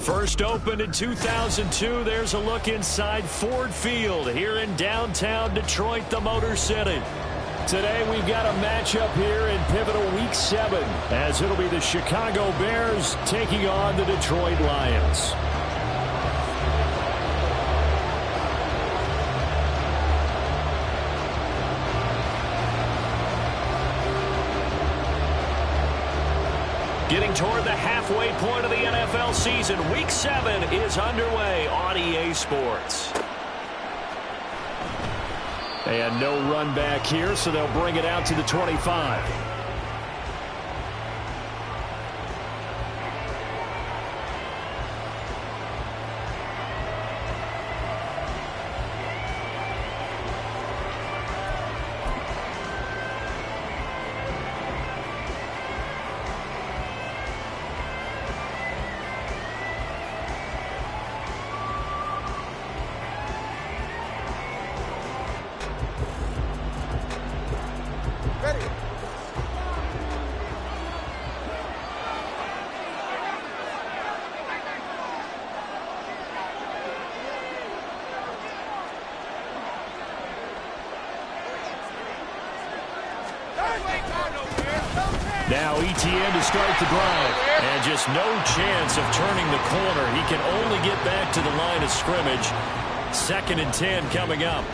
First opened in 2002, there's a look inside Ford Field here in downtown Detroit, the Motor City. Today we've got a matchup here in pivotal Week 7, as it'll be the Chicago Bears taking on the Detroit Lions. Getting toward the halfway point of the NFL season, Week 7 is underway on EA Sports. And no run back here, so they'll bring it out to the 25. Now ETN to start the drive. And just no chance of turning the corner. He can only get back to the line of scrimmage. 2nd and 10 coming up.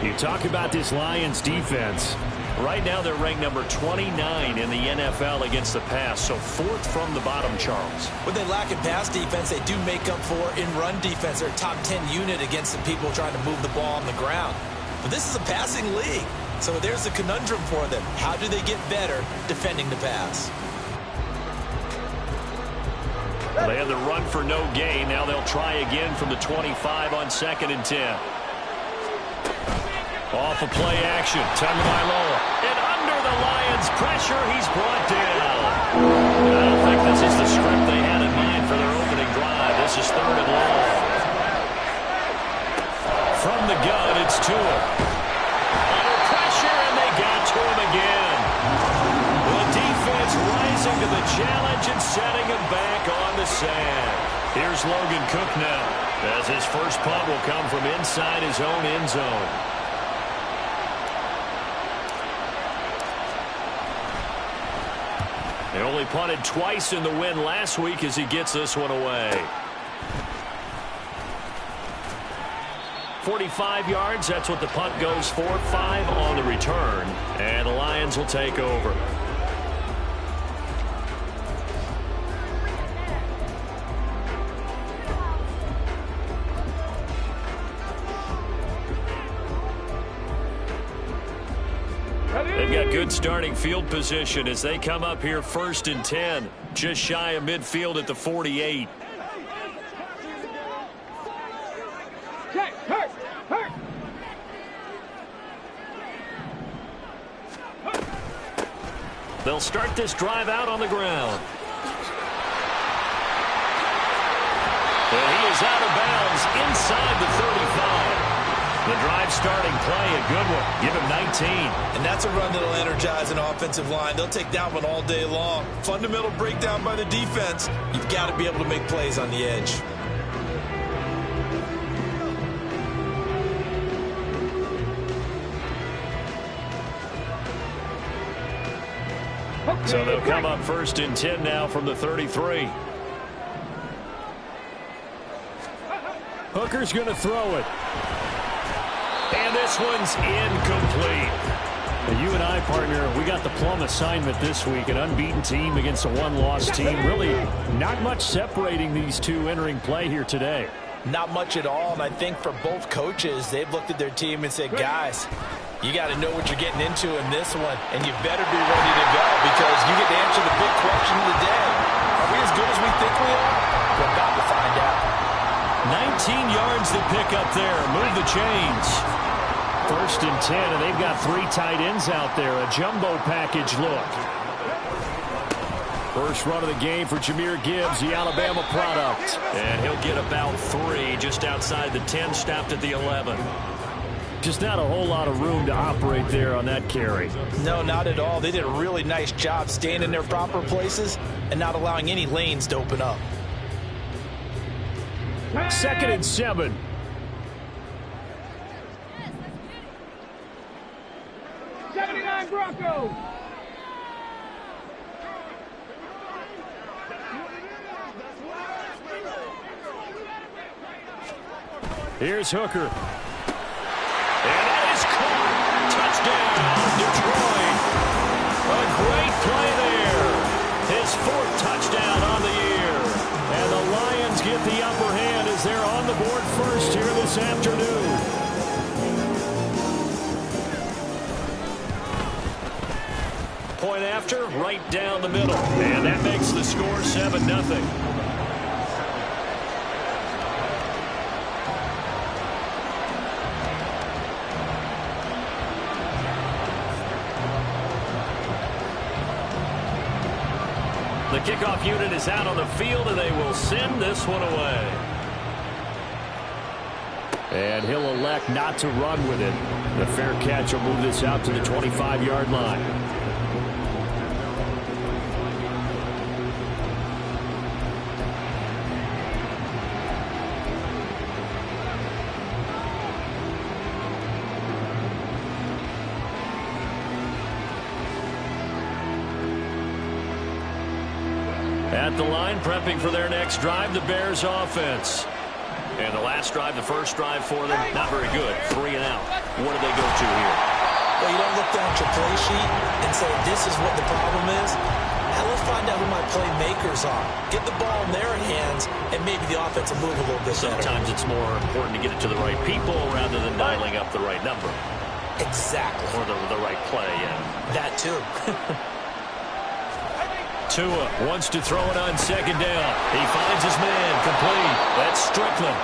You talk about this Lions defense. Right now they're ranked number 29 in the NFL against the pass. So 4th from the bottom, Charles. When they lack in pass defense, they do make up for in run defense. They're a top 10 unit against the people trying to move the ball on the ground. But this is a passing league. So there's a conundrum for them. How do they get better defending the pass? Well, they had the run for no gain. Now they'll try again from the 25 on 2nd and 10. Off of play action. Tagovailoa. And under the Lions' pressure, he's brought down. I don't think this is the script they had in mind for their opening drive. This is 3rd and long. From the gun, it's Tua. To him again. The defense rising to the challenge and setting him back on the sand. Here's Logan Cook now, as his first punt will come from inside his own end zone. They only punted twice in the win last week as he gets this one away. 45 yards, that's what the punt goes for. 5 on the return, and the Lions will take over. They've got good starting field position as they come up here 1st and 10, just shy of midfield at the 48. They'll start this drive out on the ground. And he is out of bounds inside the 35. The drive starting play, a good one. Give him 19. And that's a run that'll energize an offensive line. They'll take that one all day long. Fundamental breakdown by the defense. You've got to be able to make plays on the edge. So they'll come up 1st and 10 now from the 33. Hooker's going to throw it. And this one's incomplete. You and I, partner, we got the plum assignment this week. An unbeaten team against a one-loss team. Really not much separating these two entering play here today. Not much at all, and I think for both coaches, they've looked at their team and said, guys, you got to know what you're getting into in this one, and you better be ready to go because you get to answer the big question of the day. Are we as good as we think we are? We're about to find out. 19 yards to pick up there. Move the chains. 1st and 10, and they've got 3 tight ends out there. A jumbo package look. First run of the game for Jahmyr Gibbs, the Alabama product. And he'll get about 3 just outside the 10, stopped at the 11. Just not a whole lot of room to operate there on that carry. No, not at all. They did a really nice job staying in their proper places and not allowing any lanes to open up. 2nd and 7. Broncos. Here's Hooker. And that is caught. Touchdown, Detroit. A great play there. His 4th touchdown on the year. And the Lions get the upper hand as they're on the board first here this afternoon. Point after, right down the middle. And that makes the score 7-0. The kickoff unit is out on the field, and they will send this one away. And he'll elect not to run with it. The fair catch will move this out to the 25-yard line. At the line, prepping for their next drive, the Bears offense. And the last drive, the first drive for them, not very good. 3 and out. What do they go to here? Well, you don't look down at your play sheet and say, this is what the problem is. Now let's find out who my playmakers are. Get the ball in their hands, and maybe the offense will move a little bit better. Sometimes it's more important to get it to the right people rather than dialing up the right number. Exactly. Or the right play, yeah. That too. Tua wants to throw it on 2nd down. He finds his man complete. That's Strickland.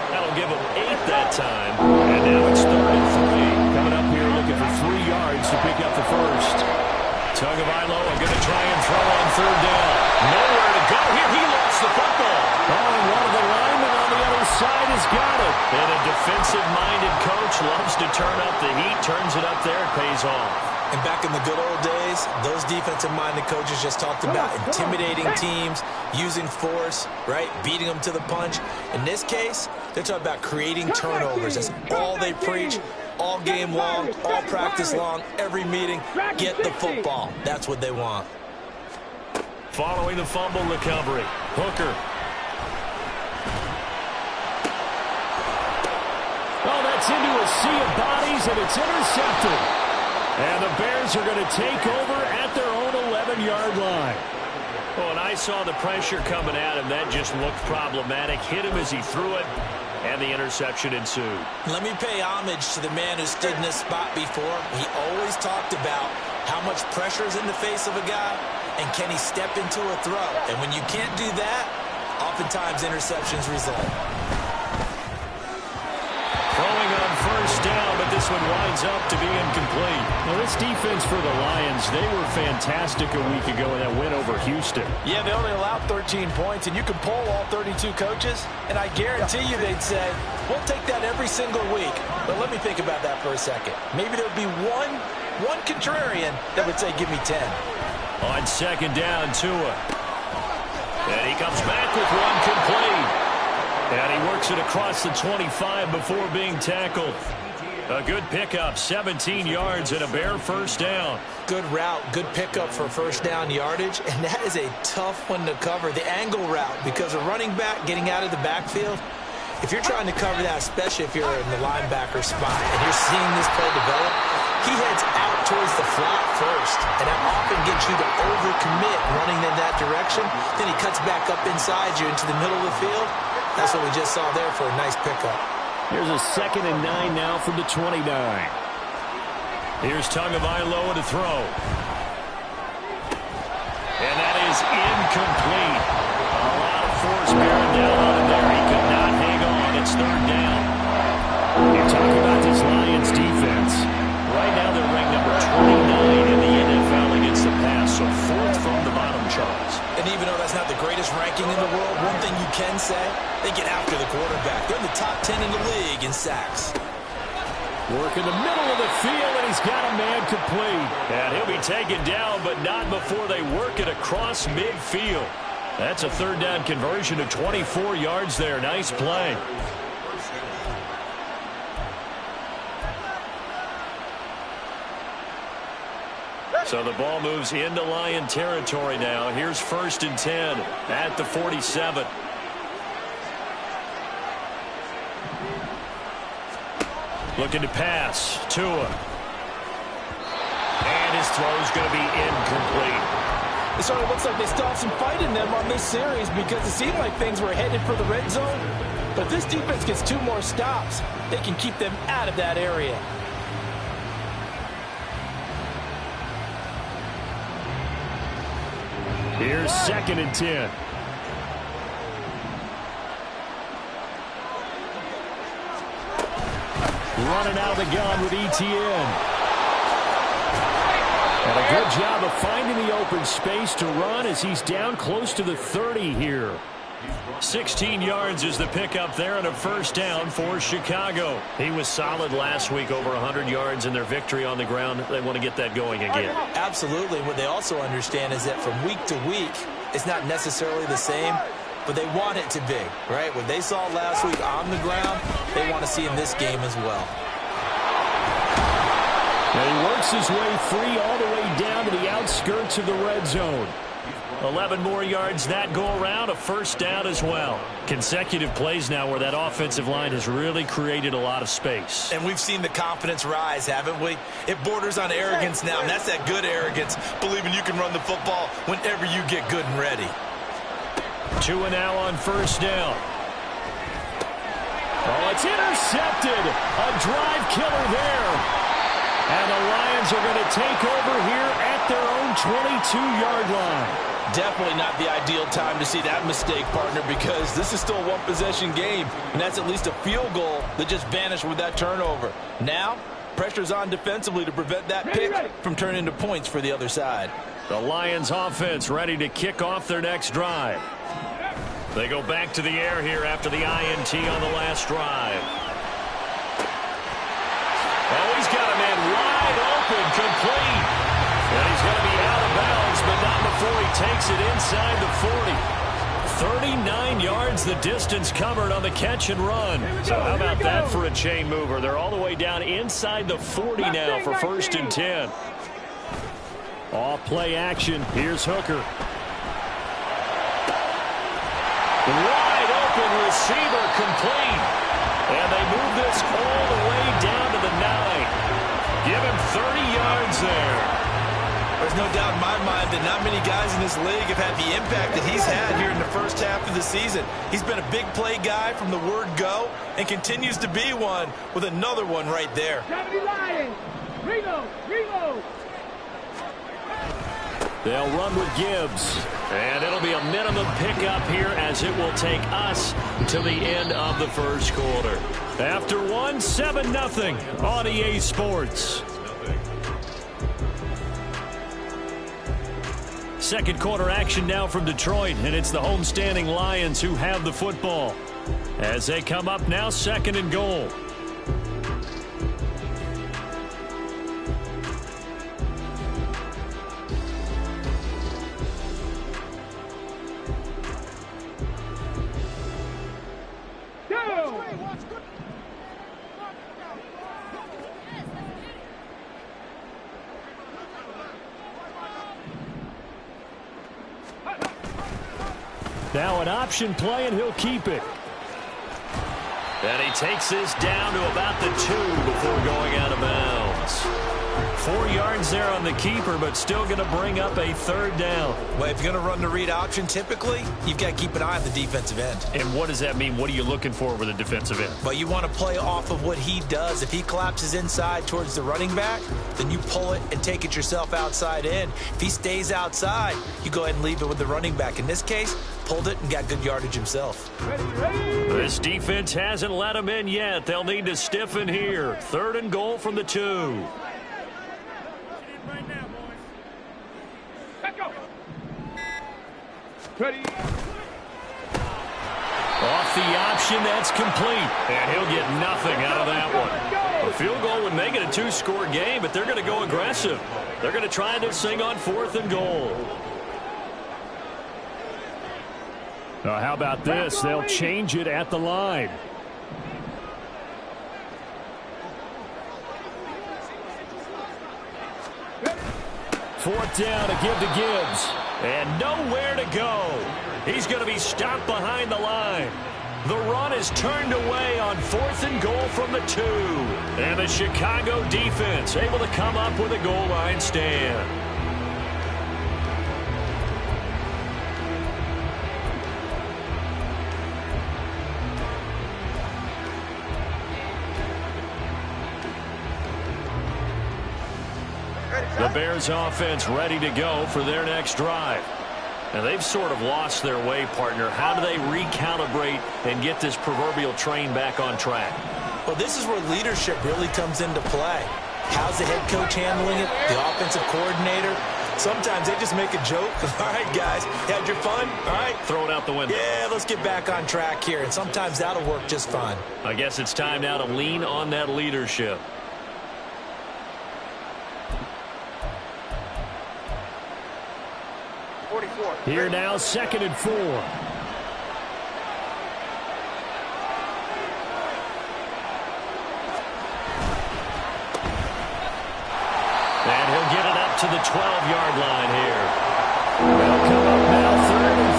That'll give him 8 that time. And now it's 3rd and 3. Coming up here looking for 3 yards to pick up the first. Tagovailoa going to try and throw on 3rd down. Nowhere to go here. He lost the football. Oh, and one of the linemen on the other side has got it. And a defensive-minded coach loves to turn up the heat. Turns it up there. It pays off. And back in the good old days, those defensive-minded coaches just talked about intimidating teams, using force, right, beating them to the punch. In this case, they're talking about creating turnovers. That's all they preach, all game long, all practice long, every meeting. Get the football. That's what they want. Following the fumble recovery, Hooker. Oh, that's into a sea of bodies, and it's intercepted. And the Bears are going to take over at their own 11-yard line. Oh, and I saw the pressure coming at him. That just looked problematic. Hit him as he threw it, and the interception ensued. Let me pay homage to the man who stood in this spot before. He always talked about how much pressure is in the face of a guy, and can he step into a throw. And when you can't do that, oftentimes interceptions result. Throwing on 1st down, but this one winds up to be incomplete. Now, this defense for the Lions, they were fantastic a week ago in that win over Houston. Yeah, they only allowed 13 points, and you can poll all 32 coaches, and I guarantee you they'd say, we'll take that every single week. But let me think about that for a second. Maybe there'd be one contrarian that would say, give me 10. On 2nd down, Tua. And he comes back with one complete. And he works it across the 25 before being tackled. A good pickup, 17 yards and a Bear 1st down. Good route, good pickup for 1st down yardage, and that is a tough one to cover. The angle route, because a running back getting out of the backfield, if you're trying to cover that, especially if you're in the linebacker spot, and you're seeing this play develop, he heads out towards the flat first, and that often gets you to overcommit running in that direction. Then he cuts back up inside you into the middle of the field. That's what we just saw there for a nice pickup. Here's a 2nd and 9 now from the 29. Here's Tagovailoa to throw. And that is incomplete. A lot of force bearing down on him there. He could not hang on. It's 3rd down. You talk about this Lions defense. Right now they're ranked number 29 in the NFL against the pass, so 4th from the bottom charts. And even though that's not the greatest ranking in the world, one thing you can say, they get after the quarterback. They're in the top 10 in the league in sacks. Work in the middle of the field, and he's got a man complete. And he'll be taken down, but not before they work it across midfield. That's a third down conversion of 24 yards there. Nice play. So the ball moves into Lion territory now. Here's 1st and 10 at the 47. Looking to pass. Tua. And his throw's going to be incomplete. It sort of looks like they still have some fight in them on this series because it seemed like things were headed for the red zone. But if this defense gets 2 more stops, they can keep them out of that area. Here's 2nd and 10. Running out of the gun with ETN. And a good job of finding the open space to run as he's down close to the 30 here. 16 yards is the pickup there and a 1st down for Chicago. He was solid last week, over 100 yards in their victory on the ground. They want to get that going again. Absolutely. What they also understand is that from week to week, it's not necessarily the same, but they want it to be, right? What they saw last week on the ground, they want to see in this game as well. And he works his way free all the way down to the outskirts of the red zone. 11 more yards that go around, a 1st down as well. Consecutive plays now where that offensive line has really created a lot of space. And we've seen the confidence rise, haven't we? It borders on arrogance now, and that's that good arrogance, believing you can run the football whenever you get good and ready. Tua now on 1st down. Oh, it's intercepted. A drive killer there. And the Lions are going to take over here at their own 22-yard line. Definitely not the ideal time to see that mistake, partner, because this is still a one-possession game, and that's at least a field goal that just vanished with that turnover. Now, pressure's on defensively to prevent that pick from turning into points for the other side. The Lions offense ready to kick off their next drive. They go back to the air here after the INT on the last drive. Oh, he's got a man wide open, complete. And he's going to be out of bounds, but not before he takes it inside the 40. 39 yards the distance covered on the catch and run. So how about that for a chain mover? They're all the way down inside the 40 now for 1st and 10. Off play action. Here's Hooker. Wide open receiver, complete. And they move this all the way down to the 9. Give him 30 yards there. There's no doubt in my mind that not many guys in this league have had the impact that he's had here in the first half of the season. He's been a big play guy from the word go and continues to be one with another one right there. They'll run with Gibbs. And it'll be a minimum pickup here as it will take us to the end of the 1st quarter. After 1, 7-0 on EA Sports. 2nd quarter action now from Detroit, and it's the homestanding Lions who have the football. As they come up now, 2nd and goal. Now an option play, and he'll keep it. And he takes this down to about the 2 before going out of bounds. 4 yards there on the keeper, but still going to bring up a 3rd down. Well, if you're going to run the read option, typically, you've got to keep an eye on the defensive end. And what does that mean? What are you looking for with the defensive end? But you want to play off of what he does. If he collapses inside towards the running back, then you pull it and take it yourself outside in. If he stays outside, you go ahead and leave it with the running back. In this case, pulled it and got good yardage himself. This defense hasn't let him in yet. They'll need to stiffen here. 3rd and goal from the 2. Ready. Off the option, that's complete. And he'll get nothing out of that one. A field goal would make it a 2-score game, but they're going to go aggressive. They're going to try this thing on 4th and goal. How about this? They'll change it at the line. Fourth down to give to Gibbs. And nowhere to go. He's going to be stopped behind the line. The run is turned away on 4th and goal from the 2. And the Chicago defense able to come up with a goal line stand. The Bears offense ready to go for their next drive. And they've sort of lost their way, partner. How do they recalibrate and get this proverbial train back on track? Well, this is where leadership really comes into play. How's the head coach handling it? The offensive coordinator? Sometimes they just make a joke. All right, guys, had your fun? All right. Throw it out the window. Yeah, let's get back on track here. And sometimes that'll work just fine. I guess it's time now to lean on that leadership. Here now, 2nd and 4. And he'll get it up to the 12-yard line here. They'll come up now, 3rd and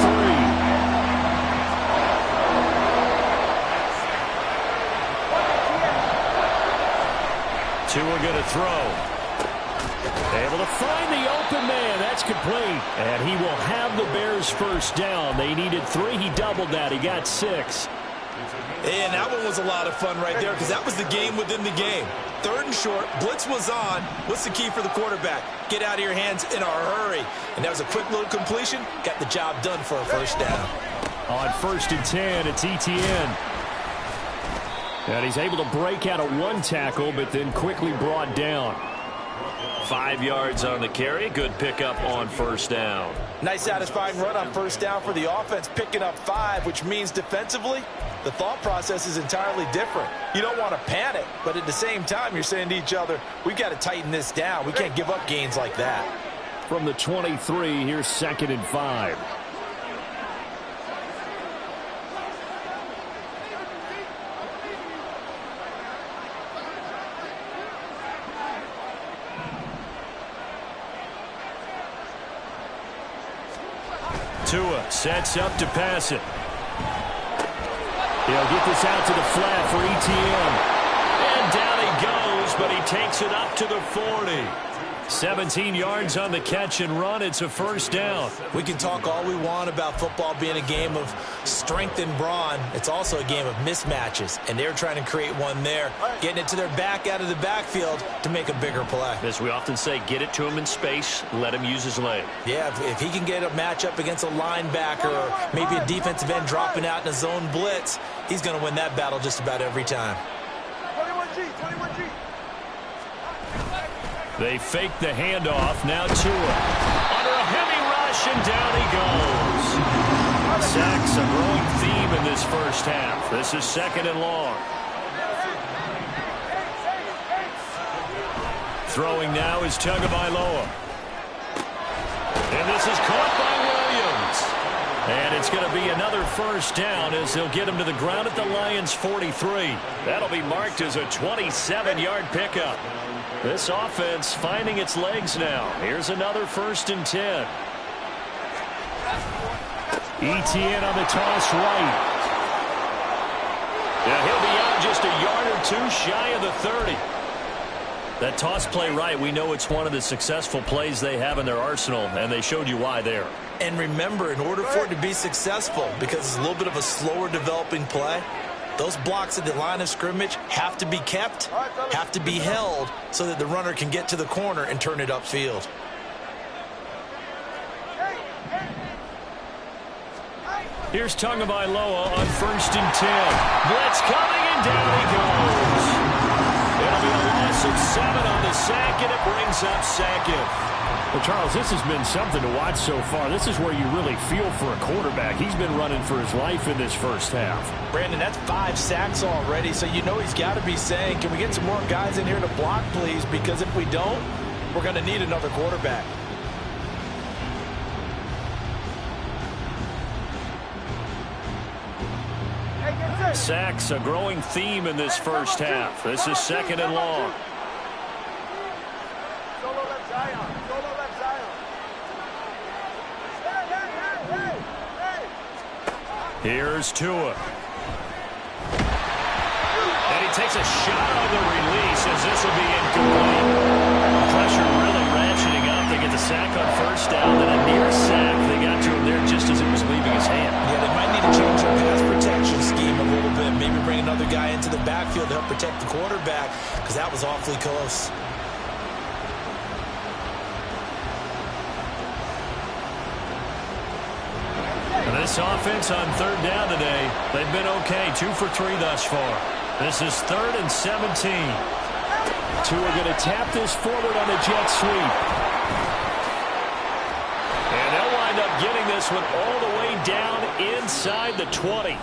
3. Tua going to throw. Able to find the open man. That's complete. And he will have the Bears first down. They needed 3. He doubled that. He got 6. And that one was a lot of fun right there because that was the game within the game. 3rd and short. Blitz was on. What's the key for the quarterback? Get out of your hands in a hurry. And that was a quick little completion. Got the job done for a first down. On 1st and 10, it's Etienne. And he's able to break out of 1 tackle, but then quickly brought down. 5 yards on the carry. Good pickup on first down. Nice satisfying run on first down for the offense, picking up 5, which means defensively, the thought process is entirely different. You don't want to panic, but at the same time, you're saying to each other, we've got to tighten this down. We can't give up gains like that. From the 23, here's 2nd and 5. Tua sets up to pass it. He'll get this out to the flat for Etienne. And down he goes, but he takes it up to the 40. 17 yards on the catch and run. It's a first down. We can talk all we want about football being a game of strength and brawn. It's also a game of mismatches, and they're trying to create one there, getting it to their back out of the backfield to make a bigger play. As we often say, get it to him in space, let him use his leg. Yeah, if he can get a matchup against a linebacker or maybe a defensive end dropping out in a zone blitz, he's going to win that battle just about every time. 21G, 21G. They fake the handoff. Now Tua under a heavy rush, and down he goes. Sacks, a growing theme in this first half. This is 2nd and long. Throwing now is Tagovailoa. And this is caught by Williams. And it's going to be another first down as they'll get him to the ground at the Lions' 43. That'll be marked as a 27-yard pickup. This offense finding its legs now. Here's another 1st and 10. Etienne on the toss right. Yeah, he'll be out just a yard or 2 shy of the 30. That toss play right, we know it's one of the successful plays they have in their arsenal, and they showed you why there. And remember, in order for it to be successful, because it's a little bit of a slower developing play, those blocks at the line of scrimmage have to be kept, have to be held, so that the runner can get to the corner and turn it upfield. Here's Tagovailoa on 1st and 10. Blitz coming, and down he goes. It'll be a loss of 7 on the sack, and it brings up 2nd. Well, Charles, this has been something to watch so far. This is where you really feel for a quarterback. He's been running for his life in this first half. Brandon, that's 5 sacks already, so you know he's got to be saying, can we get some more guys in here to block, please? Because if we don't, we're going to need another quarterback. Sacks a growing theme in this first half. This is 2nd and long. Solo left Zion. Solo left Zion. Hey. Here's Tua. And he takes a shot on the release as this will be incomplete. Pressure really ratcheting up. They get the sack on 1st down, then a near sack. They got to him there just as it was leaving his hand. Yeah, they might need to change their pass protection scheme a little bit. Maybe bring another guy into the backfield to help protect the quarterback, because that was awfully close. And this offense on 3rd down today, they've been okay. 2 for 3 thus far. This is 3rd and 17. Tua going to tap this forward on a jet sweep. And they'll wind up getting this one all the way down inside the 20.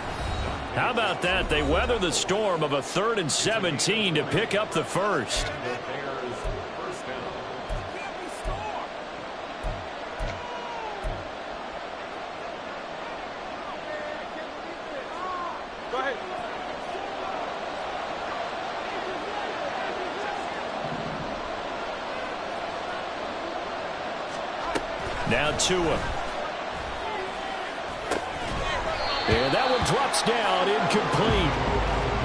How about that? They weather the storm of a 3rd and 17 to pick up the first. Go ahead. Now Tua. And that one drops down, incomplete.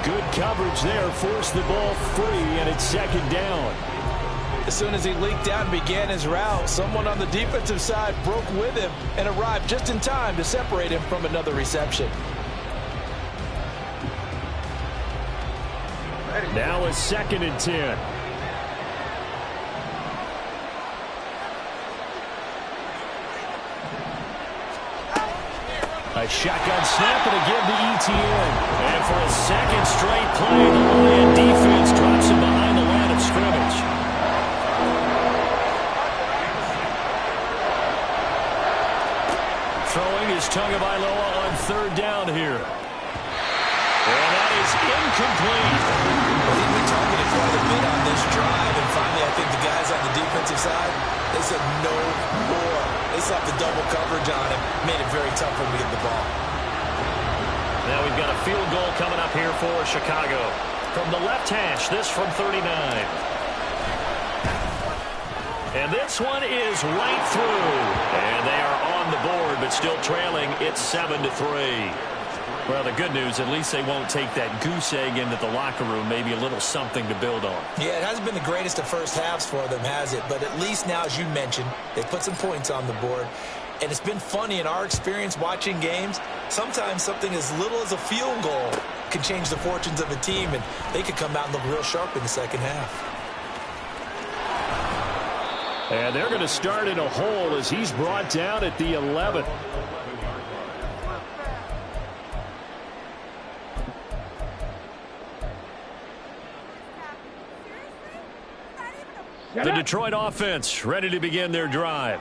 Good coverage there, forced the ball free, and it's 2nd down. As soon as he leaked out and began his route, someone on the defensive side broke with him and arrived just in time to separate him from another reception. Now a 2nd and 10. A shotgun snap and again to ETN. And for a 2nd straight play, the Lion defense drops him behind the line of scrimmage. Throwing is Tagovailoa on 3rd down here. And that is incomplete. Well, he'd been targeted quite a bit on this drive, and finally I think the guys on the defensive side, they said no more. They slapped the double coverage on him, made it very tough for him to get the ball. Now we've got a field goal coming up here for Chicago. From the left hash, this from 39. And this one is right through. And they are on the board, but still trailing. It's 7-3. Well, the good news, at least they won't take that goose egg into the locker room. Maybe a little something to build on. Yeah, it hasn't been the greatest of first halves for them, has it? But at least now, as you mentioned, they put some points on the board. And it's been funny in our experience watching games. Sometimes something as little as a field goal can change the fortunes of a team, and they could come out and look real sharp in the 2nd half. And they're going to start in a hole as he's brought down at the 11. The Detroit offense ready to begin their drive.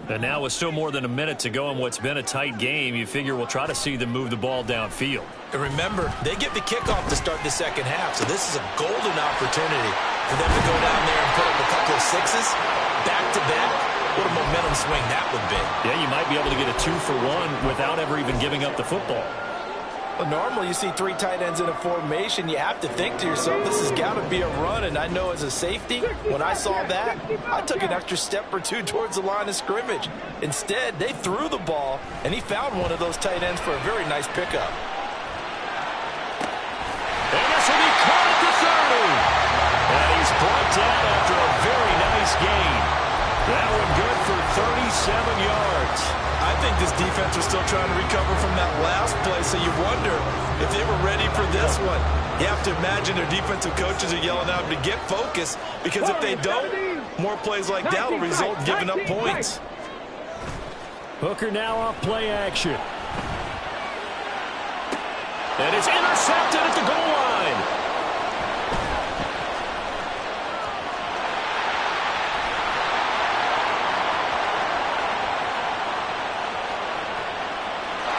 And now with still more than a minute to go in what's been a tight game, you figure we'll try to see them move the ball downfield. And remember, they get the kickoff to start the 2nd half, so this is a golden opportunity for them to go down there and put up a couple of 6s back-to-back. What a momentum swing that would be. Yeah, you might be able to get a 2-for-1 without ever even giving up the football. Well, normally you see 3 tight ends in a formation. You have to think to yourself, this has got to be a run. And I know as a safety, when I saw that, I took an extra step or 2 towards the line of scrimmage. Instead, they threw the ball, and he found one of those tight ends for a very nice pickup. And this will be caught at the 30. And he's brought down after a very nice gain. That one good for 37 yards. I think this defense was still trying to recover from that last play, so you wonder if they were ready for this one. You have to imagine their defensive coaches are yelling at them to get focused, because if they don't, more plays like that will result in giving up points. Hooker now off play action. And it's intercepted at the goal line.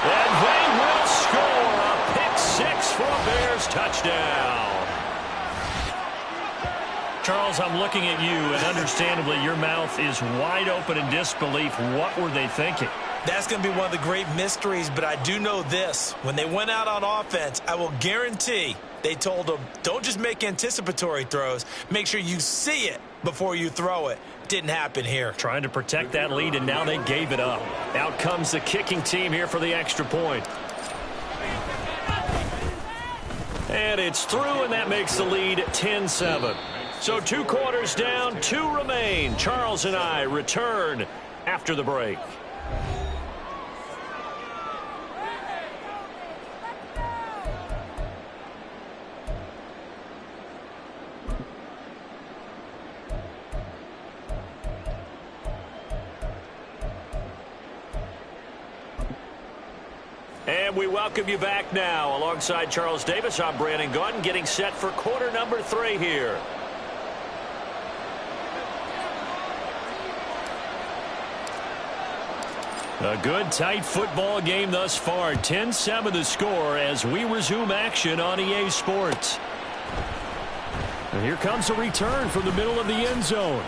And they will score a pick-6 for a Bears touchdown. Charles, I'm looking at you, and understandably, your mouth is wide open in disbelief. What were they thinking? That's going to be one of the great mysteries, but I do know this. When they went out on offense, I will guarantee they told them, don't just make anticipatory throws. Make sure you see it before you throw it. Didn't happen here. Trying to protect that lead, and now they gave it up. Out comes the kicking team here for the extra point. And it's through, and that makes the lead 10-7. So 2 quarters down, 2 remain. Charles and I return after the break. And we welcome you back now. Alongside Charles Davis, I'm Brandon Gaudin, getting set for quarter number 3 here. A good, tight football game thus far. 10-7 the score as we resume action on EA Sports. And here comes a return from the middle of the end zone.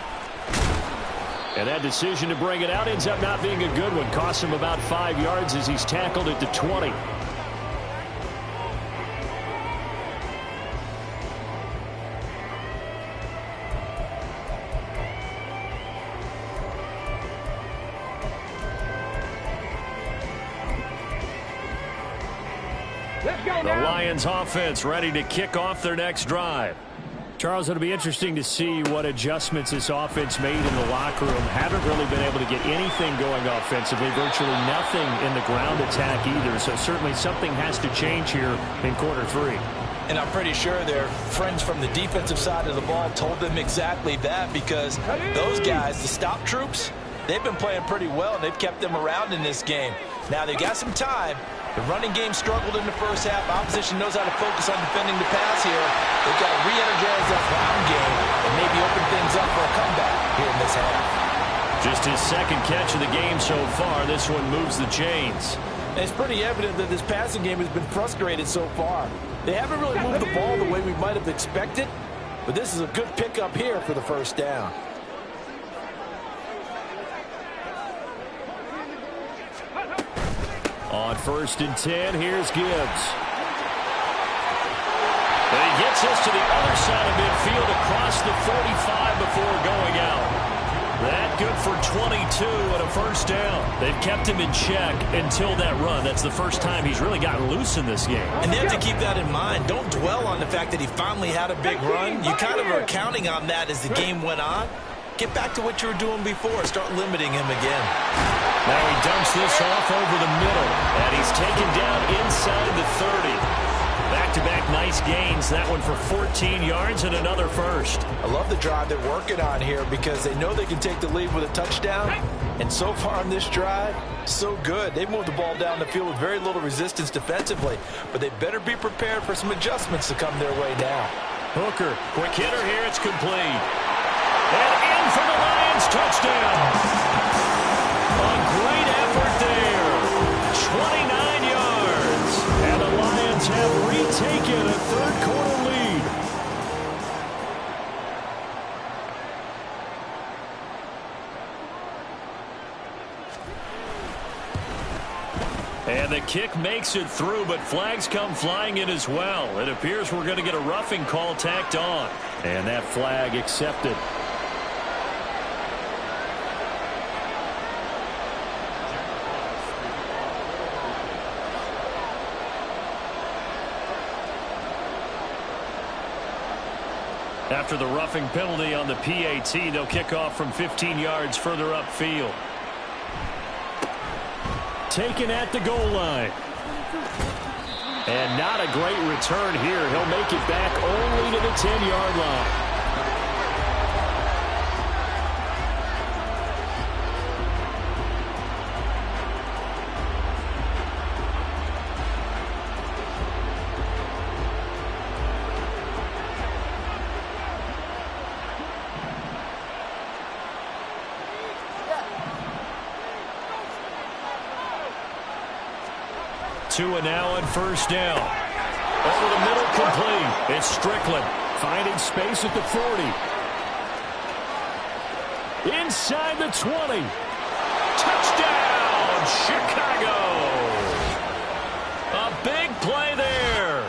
And that decision to bring it out ends up not being a good one. Costs him about 5 yards as he's tackled at the 20. The Lions offense ready to kick off their next drive. Charles, it'll be interesting to see what adjustments this offense made in the locker room. Haven't really been able to get anything going offensively. Virtually nothing in the ground attack either. So certainly something has to change here in quarter 3. And I'm pretty sure their friends from the defensive side of the ball told them exactly that, because those guys, the stop troops, they've been playing pretty well, and they've kept them around in this game. Now, they've got some time. The running game struggled in the first half. Opposition knows how to focus on defending the pass here. They've got to re-energize that ground game and maybe open things up for a comeback here in this half. Just his second catch of the game so far. This one moves the chains. And it's pretty evident that this passing game has been frustrated so far. They haven't really moved the ball the way we might have expected, but this is a good pickup here for the first down. On 1st and 10, here's Gibbs. And he gets us to the other side of midfield across the 45 before going out. That good for 22 and a first down. They've kept him in check until that run. That's the first time he's really gotten loose in this game. And they have to keep that in mind. Don't dwell on the fact that he finally had a big run. You kind of are counting on that as the game went on. Get back to what you were doing before. Start limiting him again. Now he dumps this off over the middle, and he's taken down inside the 30. Back-to-back nice gains. That one for 14 yards and another first. I love the drive they're working on here because they know they can take the lead with a touchdown. And so far on this drive, so good. They've moved the ball down the field with very little resistance defensively, but they better be prepared for some adjustments to come their way now. Hooker, quick hitter here. It's complete. And in for the Lions, touchdown. A great effort there. 29 yards. And the Lions have retaken a third-quarter lead. And the kick makes it through, but flags come flying in as well. It appears we're going to get a roughing call tacked on. And that flag accepted. After the roughing penalty on the PAT, they'll kick off from 15 yards further upfield. Taken at the goal line. And not a great return here. He'll make it back only to the 10-yard line. Two and now on first down. Over the middle, complete. It's Strickland finding space at the 40. Inside the 20. Touchdown! And Chicago. A big play there.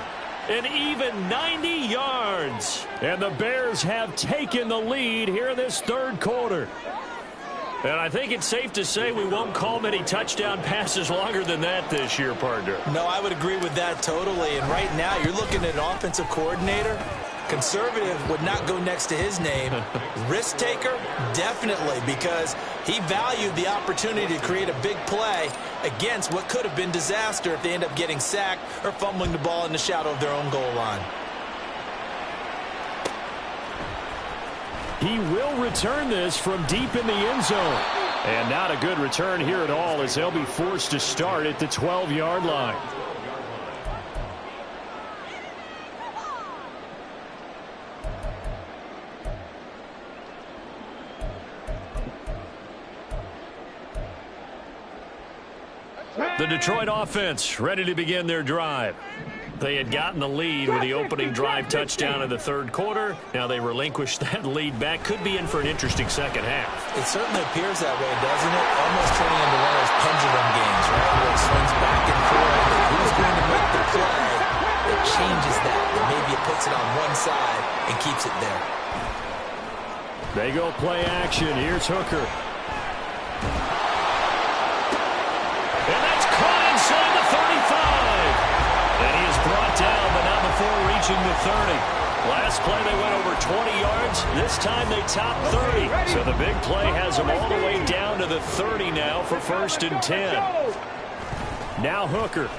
An even 90 yards. And the Bears have taken the lead here in this third quarter. And I think it's safe to say we won't call many touchdown passes longer than that this year, partner. No, I would agree with that totally. And right now, you're looking at an offensive coordinator. Conservative would not go next to his name. Risk taker, definitely, because he valued the opportunity to create a big play against what could have been disaster if they end up getting sacked or fumbling the ball in the shadow of their own goal line. He will return this from deep in the end zone. And not a good return here at all, as they'll be forced to start at the 12-yard line. The Detroit offense ready to begin their drive. They had gotten the lead with the opening drive touchdown in the third quarter. Now they relinquished that lead back. Could be in for an interesting second half. It certainly appears that way, doesn't it? Almost turning into one of those pendulum games, right? Where it swings back and forth. And who's going to make the play that changes that? And maybe it puts it on one side and keeps it there. They go play action. Here's Hooker. And that's caught inside the 35. And he is brought down, but not before reaching the 30. Last play, they went over 20 yards. This time, they topped 30. So the big play has them all the way down to the 30 now for 1st and 10. Now Hooker.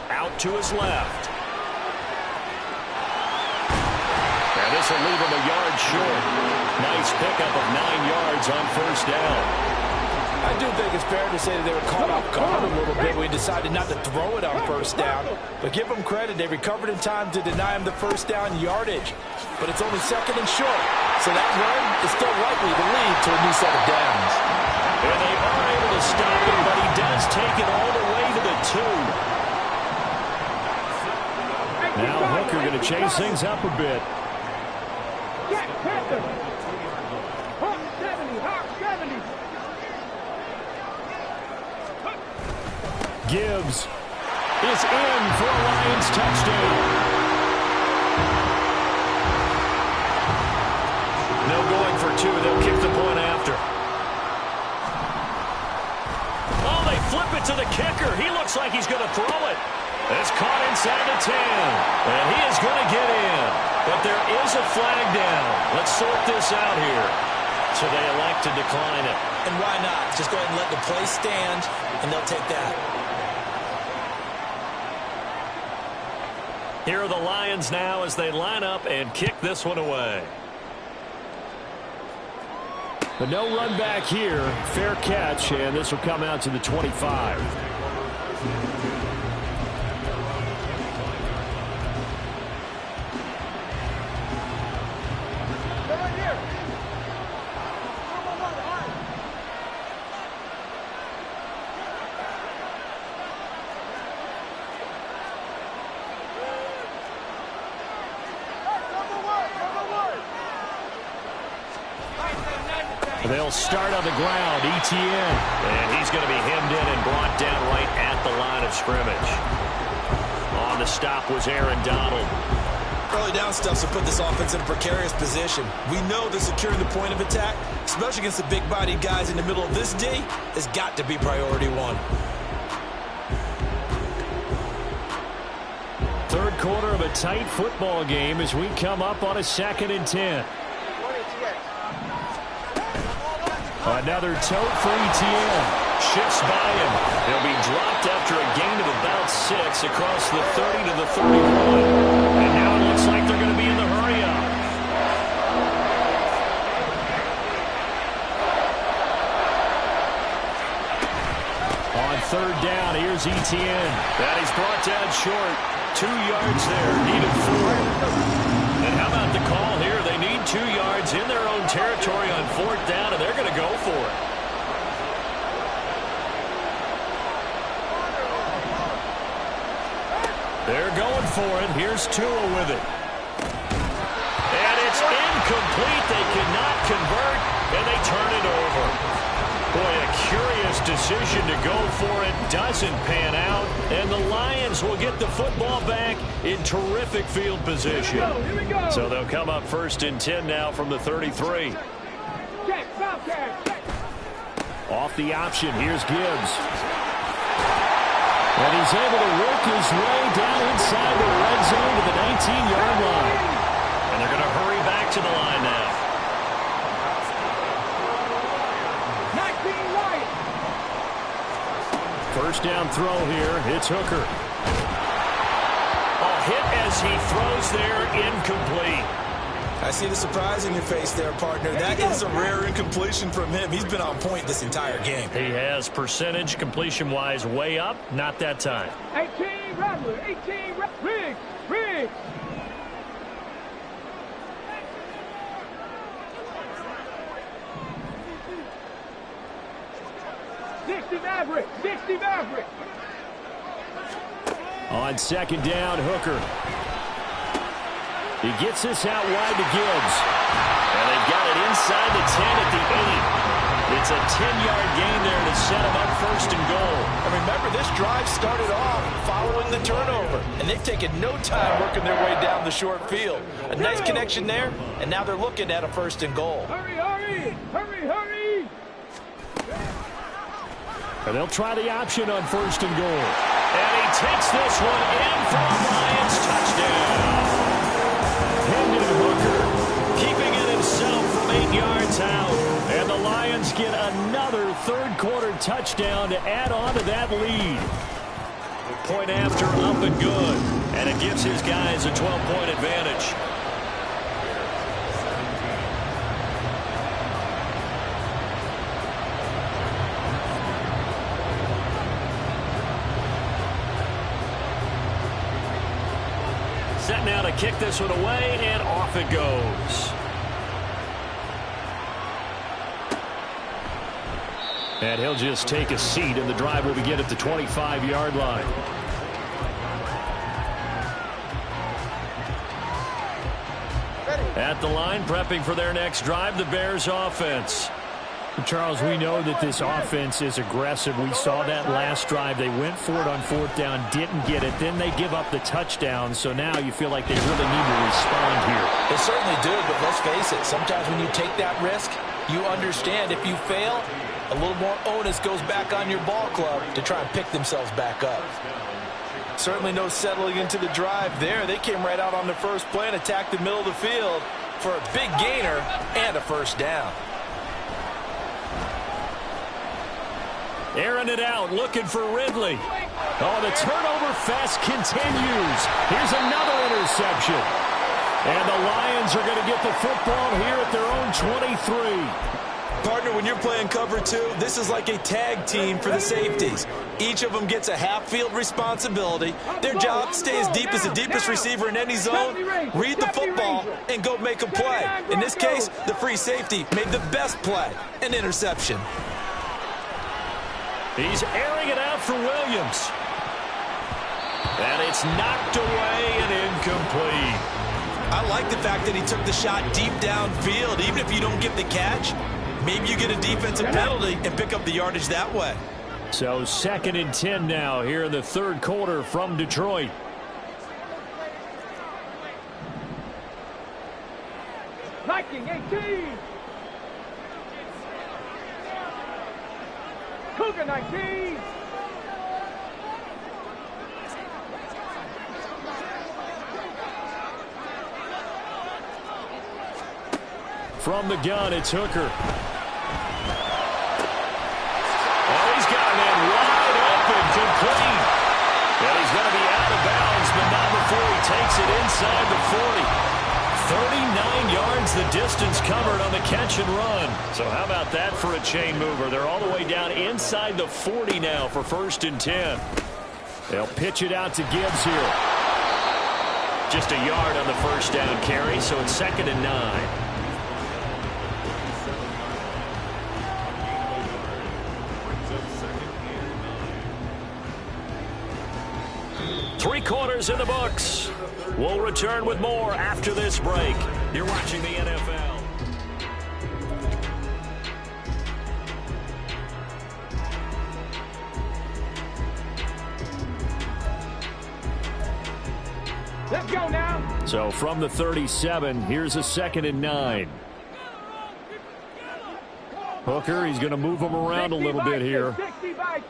Out to his left. And this will leave him a yard short. Nice pickup of 9 yards on 1st down. I do think it's fair to say that they were caught off guard a little bit. We decided not to throw it on 1st down. But give them credit. They recovered in time to deny him the 1st down yardage. But it's only 2nd and short. So that run is still likely to lead to a new set of downs. And they are able to stop him, but he does take it all the way to the 2. Now Hooker going to chase things up a bit. Gibbs is in for a Lions touchdown. No going for 2. They'll kick the point after. Oh, they flip it to the kicker. He looks like he's going to throw it. It's caught inside the 10. And he is going to get in. But there is a flag down. Let's sort this out here. So they elect to decline it. And why not? Just go ahead and let the play stand, and they'll take that. Here are the Lions now as they line up and kick this one away. But no run back here. Fair catch, and this will come out to the 25. They'll start on the ground. Etienne. And he's going to be hemmed in and brought down right at the line of scrimmage. On the stop was Aaron Donald. Early down stuff will put this offense in a precarious position. We know that securing the point of attack, especially against the big-bodied guys in the middle of this D, has got to be priority 1. Third quarter of a tight football game as we come up on a 2nd and 10. Another tote for Etienne. Shifts by him. He'll be dropped after a gain of about 6 across the 30 to the 31. And now it looks like they're going to be in the hurry-up. On 3rd down, here's Etienne. And he's brought down short. 2 yards there, needed 4. And how about the call here? They need 2 yards in their own territory on 4th down, and they're going to go for it. They're going for it. Here's Tua with it. And it's incomplete. They cannot convert, and they turn it over. Boy, a curious decision to go for it doesn't pan out, and the Lions will get the football back in terrific field position. Here we go. So they'll come up 1st and 10 now from the 33. Check, foul check. Off the option, here's Gibbs. And he's able to work his way down inside the red zone to the 19-yard line. And they're going to hurry back to the line now. 19 right. First down throw here. It's Hooker. A hit as he throws there, incomplete. I see the surprise in your face there, partner. That is a rare incompletion from him. He's been on point this entire game. He has percentage completion-wise way up. Not that time. 18 Rattler. 18 Riggs. Riggs. Maverick. 60 Maverick. On 2nd down, Hooker. He gets this out wide to Gibbs. And they've got it inside the 10 at the 8. It's a 10-yard gain there to set him up 1st and goal. And remember, this drive started off following the turnover. And they've taken no time working their way down the short field. A nice connection there, and now they're looking at a 1st and goal. Hurry, hurry. Hurry, hurry. And they'll try the option on 1st and goal. And he takes this one in for a Lions touchdown. Hendon Hooker keeping it himself from 8 yards out. And the Lions get another third-quarter touchdown to add on to that lead. Point after, up and good. And it gives his guys a 12-point advantage. Set now to kick this one away, and off it goes. And he'll just take a seat, and the drive will begin at the 25-yard line. At the line, prepping for their next drive, the Bears offense. Charles, we know that this offense is aggressive. We saw that last drive. They went for it on 4th down, didn't get it. Then they give up the touchdown. So now you feel like they really need to respond here. They certainly do, but let's face it. Sometimes when you take that risk, you understand if you fail, a little more onus goes back on your ball club to try and pick themselves back up. Certainly no settling into the drive there. They came right out on the first play and attacked the middle of the field for a big gainer and a 1st down. Airing it out, looking for Ridley. Oh, the turnover fest continues. Here's another interception. And the Lions are going to get the football here at their own 23. Partner, when you're playing cover 2, this is like a tag team for the safeties. Each of them gets a half-field responsibility. Their job, stay as deep as the deepest receiver in any zone, read the football, and go make a play. In this case, the free safety made the best play, an interception. He's airing it out for Williams. And it's knocked away and incomplete. I like the fact that he took the shot deep downfield. Even if you don't get the catch, maybe you get a defensive penalty and pick up the yardage that way. So 2nd and 10 now here in the 3rd quarter from Detroit. Viking 18. Cougar 19. From the gun, it's Hooker. Oh, he's got a man wide open, complete. And he's going to be out of bounds, but not before he takes it inside the 40. 39 yards the distance covered on the catch and run. So how about that for a chain mover? They're all the way down inside the 40 now for 1st and 10. They'll pitch it out to Gibbs here. Just a yard on the 1st down carry, so it's 2nd and 9. Three quarters in the books. We'll return with more after this break. You're watching the NFL. Let's go now. So from the 37, here's a 2nd and 9. Hooker, he's going to move him around a little bit here. 60 Bison.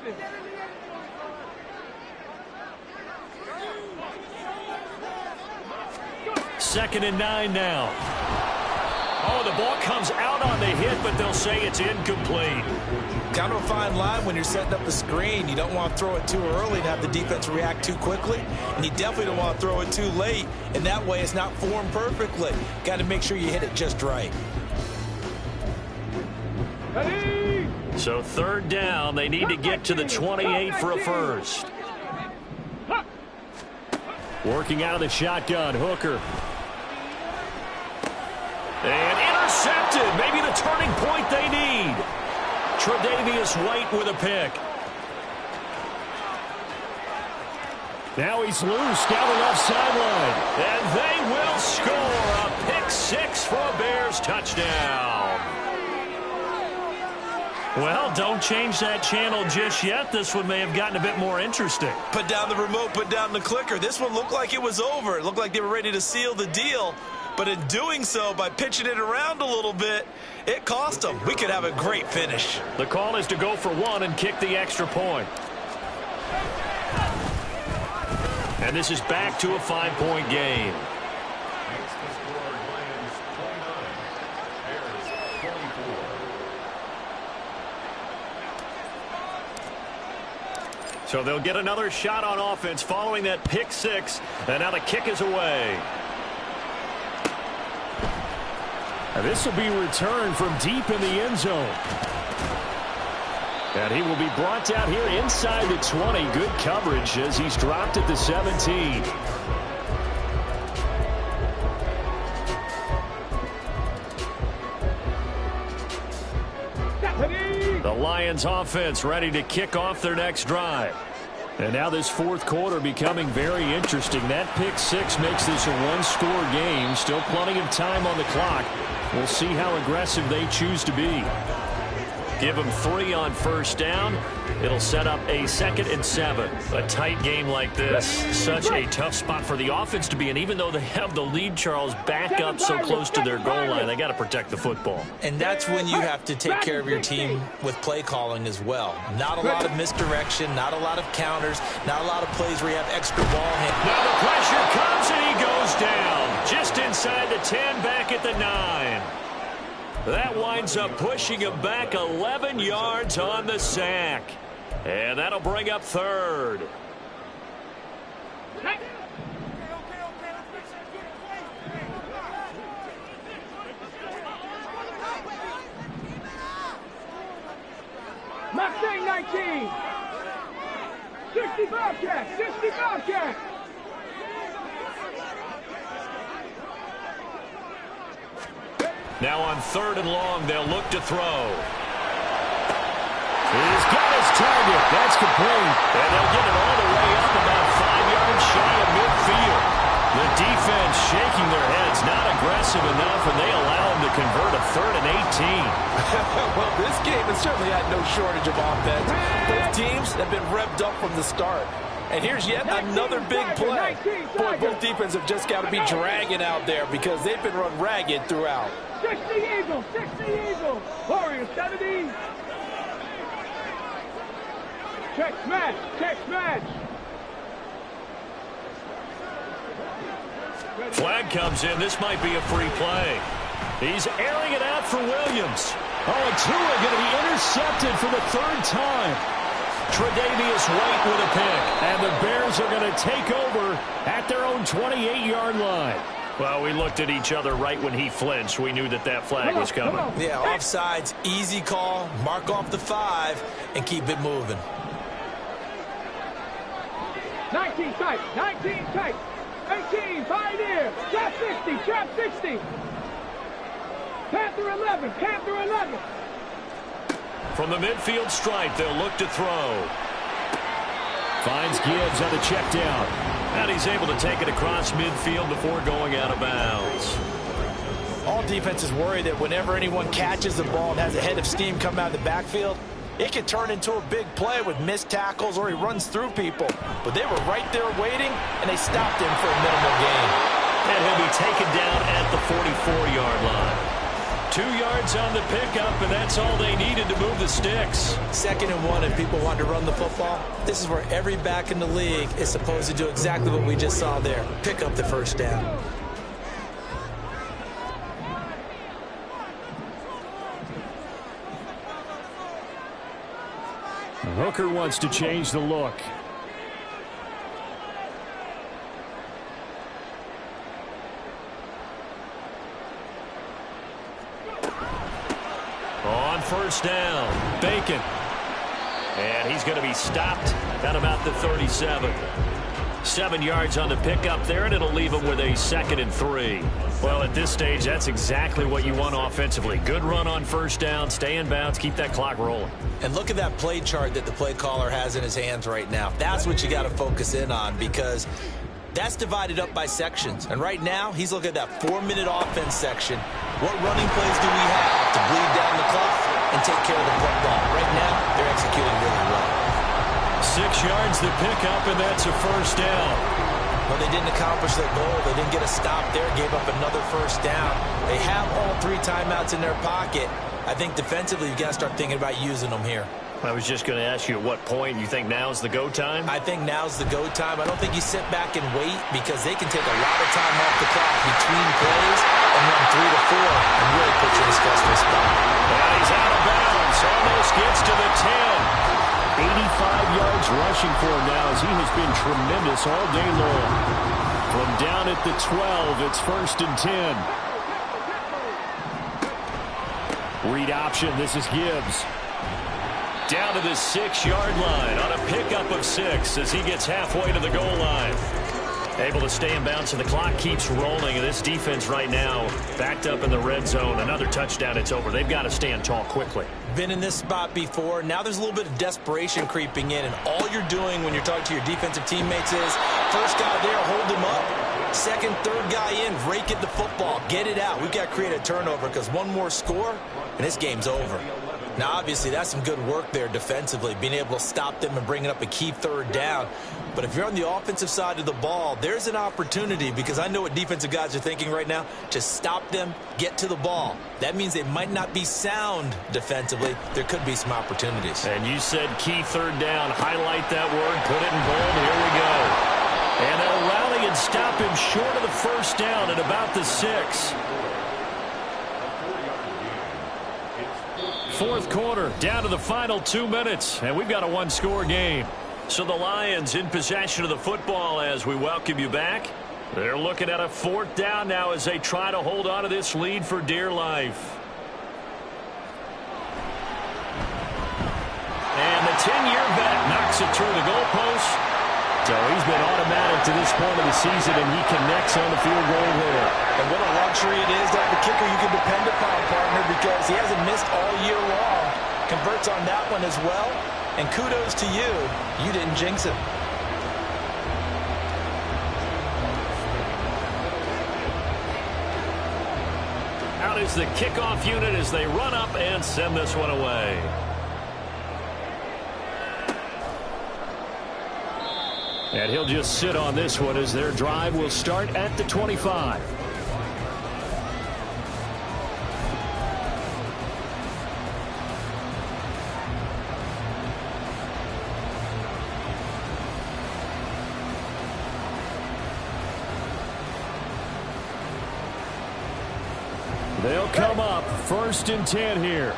Second and 9 now. Oh, the ball comes out on the hit, but they'll say it's incomplete. Kind of a fine line when you're setting up the screen. You don't want to throw it too early and have the defense react too quickly. And you definitely don't want to throw it too late. And that way it's not formed perfectly. Got to make sure you hit it just right. Ready? So 3rd down, they need to get to the 28 for a first. Working out of the shotgun, Hooker. And intercepted. Maybe the turning point they need. Tre'Davious White with a pick. Now he's loose down the left sideline. And they will score a pick 6 for a Bears touchdown. Well, don't change that channel just yet. This one may have gotten a bit more interesting. Put down the remote, put down the clicker. This one looked like it was over. It looked like they were ready to seal the deal. But in doing so, by pitching it around a little bit, it cost them. We could have a great finish. The call is to go for 1 and kick the extra point. And this is back to a 5-point game. So they'll get another shot on offense following that pick 6. And now the kick is away. Now this will be returned from deep in the end zone. And he will be brought down here inside the 20. Good coverage as he's dropped at the 17. The Lions offense ready to kick off their next drive. And now this 4th quarter becoming very interesting. That pick 6 makes this a 1-score game. Still plenty of time on the clock. We'll see how aggressive they choose to be. Give them 3 on 1st down. It'll set up a 2nd and 7. A tight game like this, such a tough spot for the offense to be in. Even though they have the lead, Charles, back up so close to their goal line, they got to protect the football. And that's when you have to take care of your team with play calling as well. Not a lot of misdirection, not a lot of counters, not a lot of plays where you have extra ball handling. Now the pressure comes and he goes down. Just inside the 10, back at the 9. That winds up pushing him back 11 yards on the sack. And that'll bring up 3rd. Mustang 19. 60 Bobcats. 60 Bobcats. Now on 3rd and long, they'll look to throw. He's got his target. That's complete. And they'll get it all the way up about 5 yards shy of midfield. The defense shaking their heads, not aggressive enough, and they allow him to convert a 3rd and 18. Well, this game has certainly had no shortage of offense. Both teams have been revved up from the start. And here's yet another big play. Boy, both defense have just got to be dragging out there because they've been run ragged throughout. 60 Eagles. 60 Eagles. Warriors 70. Check smash. Check smash. Flag comes in. This might be a free play. He's airing it out for Williams. Oh, and Tua going to be intercepted for the 3rd time. Tre'Davious White with a pick. And the Bears are going to take over at their own 28-yard line. Well, we looked at each other right when he flinched. We knew that that flag was coming. Yeah, offsides, easy call. Mark off the 5 and keep it moving. 19 tight. 19 tight. 18, Pioneer. Trap 60. Trap 60. Panther 11. Panther 11. From the midfield stripe, they'll look to throw. Finds Gibbs on the check down. And he's able to take it across midfield before going out of bounds. All defenses worry that whenever anyone catches the ball and has a head of steam come out of the backfield, It could turn into a big play with missed tackles or he runs through people. But they were right there waiting, and they stopped him for a minimal gain. And he'll be taken down at the 44-yard line. 2 yards on the pickup, and that's all they needed to move the sticks. 2nd and 1, if people want to run the football, this is where every back in the league is supposed to do exactly what we just saw there. Pick up the first down. Hooker wants to change the look. On first down, Bacon. And he's going to be stopped at about the 37. 7 yards on the pickup there, and it'll leave him with a 2nd and 3. Well, at this stage, that's exactly what you want offensively. Good run on first down, stay in bounds, keep that clock rolling. And look at that play chart that the play caller has in his hands right now. That's what you got to focus in on, because that's divided up by sections. And right now, he's looking at that 4-minute offense section. What running plays do we have to bleed down the clock and take care of the football? Right now, they're executing really well. 6 yards the pickup, and that's a first down. Well, they didn't accomplish their goal. They didn't get a stop there, gave up another first down. They have all 3 timeouts in their pocket. I think defensively, you've got to start thinking about using them here. I was just going to ask you at what point you think now's the go time? I think now's the go time. I don't think you sit back and wait, because they can take a lot of time off the clock between plays and run 3 to 4 and really put you in a stressful spot. And he's out of bounds. Almost gets to the 10. 85 yards rushing for him now, as he has been tremendous all day long. From down at the 12, it's 1st and 10. Read option. This is Gibbs. Down to the 6-yard line on a pickup of 6 as he gets halfway to the goal line. Able to stay in bounds, and the clock keeps rolling. This defense right now backed up in the red zone. Another touchdown, it's over. They've got to stand tall quickly. Been in this spot before. Now there's a little bit of desperation creeping in, and all you're doing when you're talking to your defensive teammates is, first guy there, hold him up. Second, third guy in, rake at the football. Get it out. We've got to create a turnover, because one more score, and this game's over. Now, obviously, that's some good work there defensively, being able to stop them and bringing up a key 3rd down. But if you're on the offensive side of the ball, there's an opportunity, because I know what defensive guys are thinking right now, to stop them, get to the ball. That means they might not be sound defensively. There could be some opportunities. And you said key 3rd down. Highlight that word. Put it in bold. Here we go. And they'll rally and stop him short of the first down at about the 6. 4th quarter, down to the final 2 minutes, and we've got a 1-score game. So the Lions in possession of the football as we welcome you back. They're looking at a 4th down now as they try to hold on to this lead for dear life. And the 10-year vet knocks it through the goalpost. So he's been automatic to this point of the season, and he connects on the field goal there. And what a luxury it is to have a kicker you can depend upon, partner, because he hasn't missed all year long. Converts on that one as well. And kudos to you. You didn't jinx it. Out is the kickoff unit as they run up and send this one away. And he'll just sit on this one as their drive will start at the 25. They'll come up 1st and 10 here.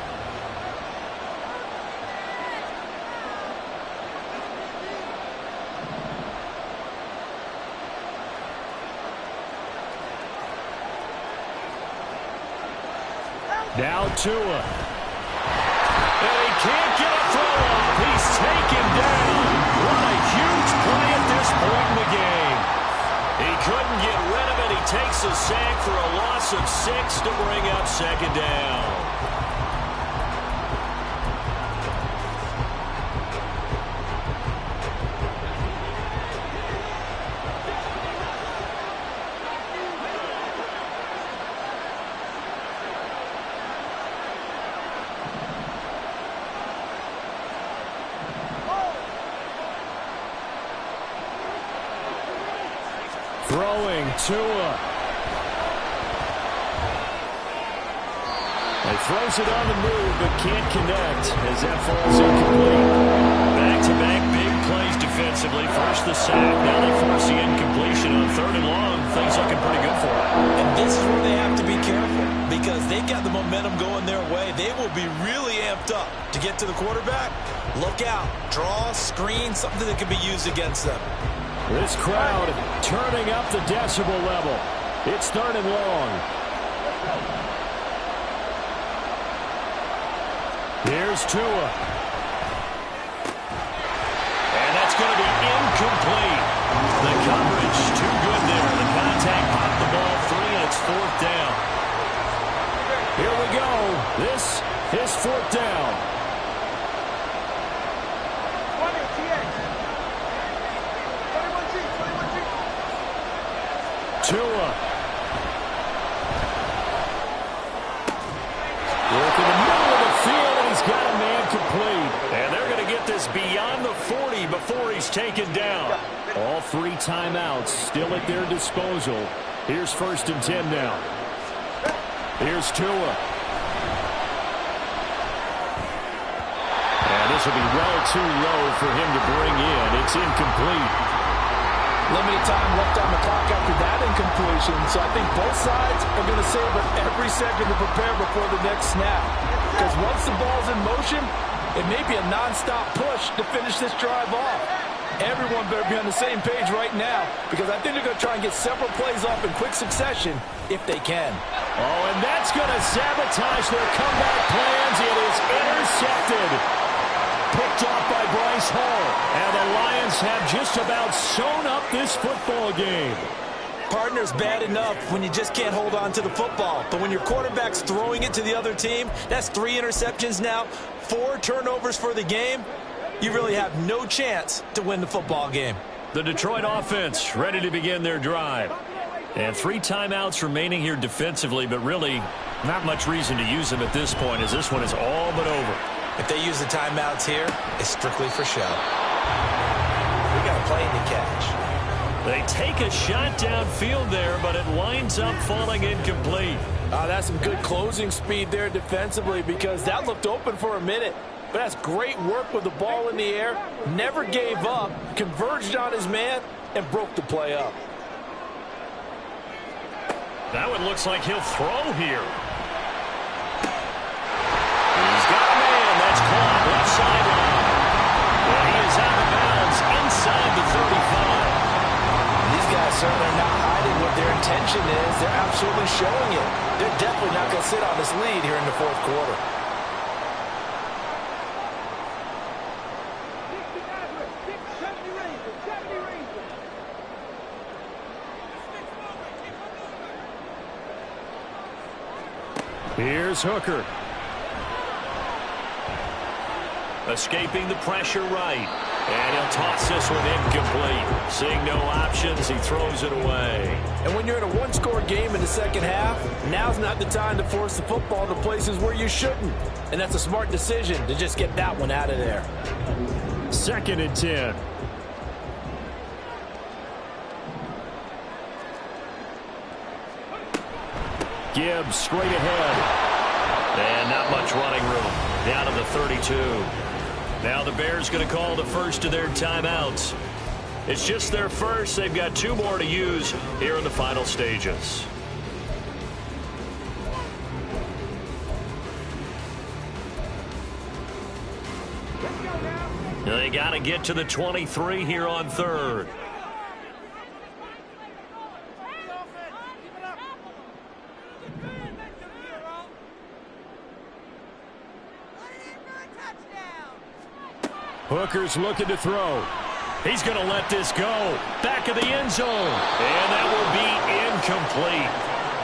Now Tua. And he can't get a throw off. He's taken down. What a huge play at this point in the game. He couldn't get rid of it. He takes a sack for a loss of 6 to bring up 2nd down. throwing. Tua. He throws it on the move, but can't connect as that falls incomplete. Back-to-back big plays defensively. First the sack, now they force the incompletion on 3rd and long. Things looking pretty good for them. And this is where they have to be careful because they've got the momentum going their way. They will be really amped up to get to the quarterback. Look out. Draw, screen, something that can be used against them. This crowd turning up the decibel level. It's 3rd and long. Here's Tua. And that's going to be incomplete. The coverage too good there. The contact popped the ball free, and it's 4th down. Here we go. This is 4th down. 21G. Tua. Work in the middle of the field, and he's got a man complete. And they're going to get this beyond the 40 before he's taken down. All 3 timeouts still at their disposal. Here's 1st and 10 now. Here's Tua. And this will be well too low for him to bring in. It's incomplete. Limited time left on the clock after that incompletion, so I think both sides are going to savor every second to prepare before the next snap. Because once the ball's in motion, it may be a non-stop push to finish this drive off. Everyone better be on the same page right now because I think they're going to try and get several plays off in quick succession if they can. Oh, and that's going to sabotage their comeback plans. It is intercepted. Picked off by Bryce Hall. And the Lions have just about sewn up this football game. Partner's bad enough when you just can't hold on to the football. But when your quarterback's throwing it to the other team, that's 3 interceptions now, 4 turnovers for the game. You really have no chance to win the football game. The Detroit offense ready to begin their drive. And 3 timeouts remaining here defensively, but really not much reason to use them at this point as this one is all but over. If they use the timeouts here, it's strictly for show. We got a plane to catch. They take a shot downfield there, but it winds up falling incomplete. That's some good closing speed there defensively because that looked open for a minute. But that's great work with the ball in the air. Never gave up, converged on his man, and broke the play up. That one looks like he'll throw here. He's got a man. That's caught left sideline. And he is out of bounds inside the 35. These guys certainly are not hiding what their intention is. They're absolutely showing it. They're definitely not going to sit on this lead here in the 4th quarter. Here's Hooker. Escaping the pressure right. And he'll toss this one incomplete. Seeing no options, he throws it away. And when you're in a 1-score game in the second half, now's not the time to force the football to places where you shouldn't. And that's a smart decision to just get that one out of there. 2nd and 10. Gibbs straight ahead. And not much running room. Down to the 32. Now the Bears going to call the first of their timeouts. It's just their first. They've got 2 more to use here in the final stages. They got to get to the 23 here on 3rd. Hooker's looking to throw. He's going to let this go. Back of the end zone. And that will be incomplete.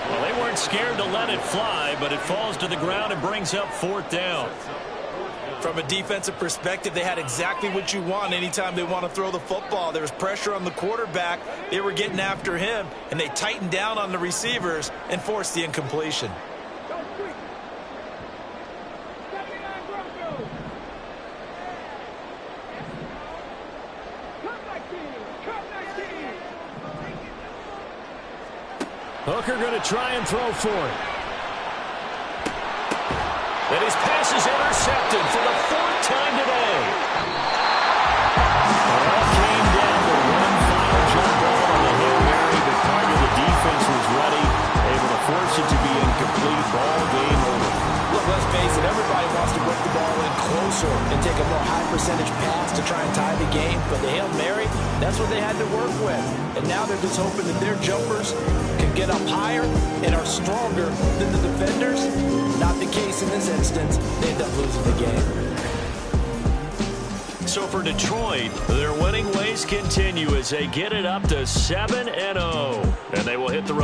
Well, they weren't scared to let it fly, but it falls to the ground and brings up 4th down. From a defensive perspective, they had exactly what you want anytime they want to throw the football. There was pressure on the quarterback. They were getting after him, and they tightened down on the receivers and forced the incompletion. Hooker going to try and throw for it. And his pass is intercepted for the 4th time today. It all came down to one final jump ball on the Hail Mary, but part of the defense was ready, able to force it to be incomplete. Ball game over. Look, let's face it, everybody wants to work the ball in closer and take a more high percentage pass to try and tie the game. But the Hail Mary, that's what they had to work with. And now they're just hoping that their jumpers can get up higher and are stronger than the defenders. Not the case in this instance. They end up losing the game. So for Detroit, their winning ways continue as they get it up to 7-0. And they will hit the road.